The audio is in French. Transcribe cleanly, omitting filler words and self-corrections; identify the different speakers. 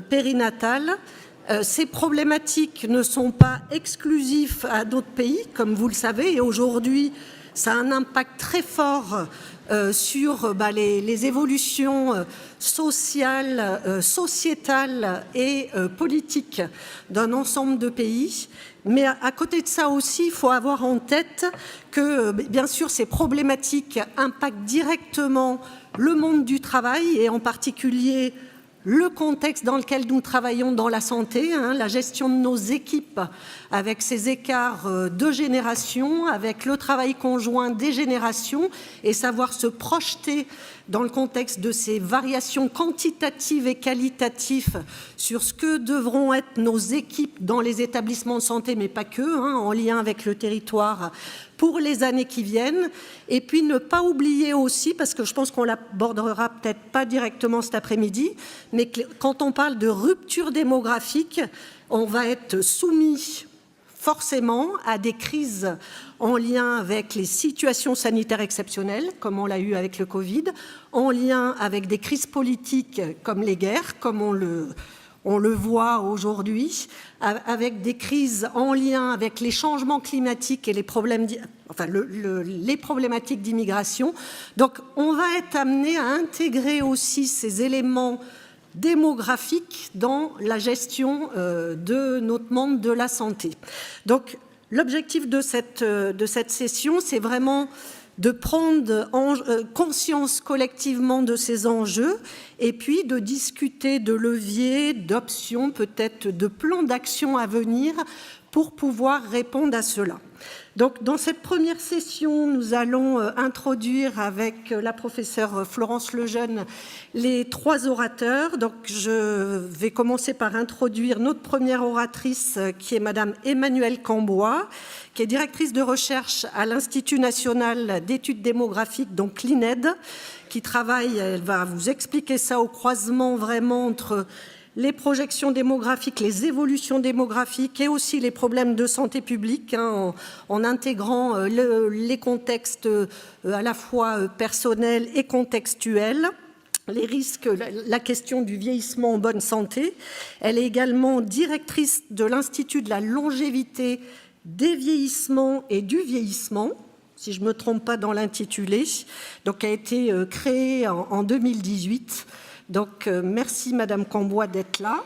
Speaker 1: périnatale. Ces problématiques ne sont pas exclusives à d'autres pays, comme vous le savez, et aujourd'hui, ça a un impact très fort sur les évolutions sociales, sociétales et politiques d'un ensemble de pays. Mais à côté de ça aussi, il faut avoir en tête que, bien sûr, ces problématiques impactent directement le monde du travail et en particulier le contexte dans lequel nous travaillons dans la santé, la gestion de nos équipes avec ces écarts de génération, avec le travail conjoint des générations et savoir se projeter dans le contexte de ces variations quantitatives et qualitatives sur ce que devront être nos équipes dans les établissements de santé, mais pas que, en lien avec le territoire pour les années qui viennent. Et puis ne pas oublier aussi, parce que je pense qu'on l'abordera peut-être pas directement cet après-midi, mais quand on parle de rupture démographique, on va être soumis forcément à des crises en lien avec les situations sanitaires exceptionnelles, comme on l'a eu avec le Covid, en lien avec des crises politiques comme les guerres, comme on le voit aujourd'hui, avec des crises en lien avec les changements climatiques et les problèmes, les problématiques d'immigration. Donc, on va être amené à intégrer aussi ces éléments démographiques dans la gestion de notre monde de la santé. Donc, l'objectif de cette session, c'est vraiment de prendre conscience collectivement de ces enjeux et puis de discuter de leviers, d'options, peut-être de plans d'action à venir pour pouvoir répondre à cela. Donc, dans cette première session, nous allons introduire avec la professeure Florence Lejeune les 3 orateurs. Donc, je vais commencer par introduire notre première oratrice qui est Madame Emmanuelle Cambois, qui est directrice de recherche à l'Institut national d'études démographiques, donc l'INED, qui travaille, elle va vous expliquer ça, au croisement vraiment entre les projections démographiques, les évolutions démographiques et aussi les problèmes de santé publique, en intégrant les contextes à la fois personnels et contextuels, les risques, la question du vieillissement en bonne santé. Elle est également directrice de l'Institut de la longévité, des vieillissements et du vieillissement, si je ne me trompe pas dans l'intitulé, donc a été créée en 2018. Donc, merci Madame Cambois d'être là.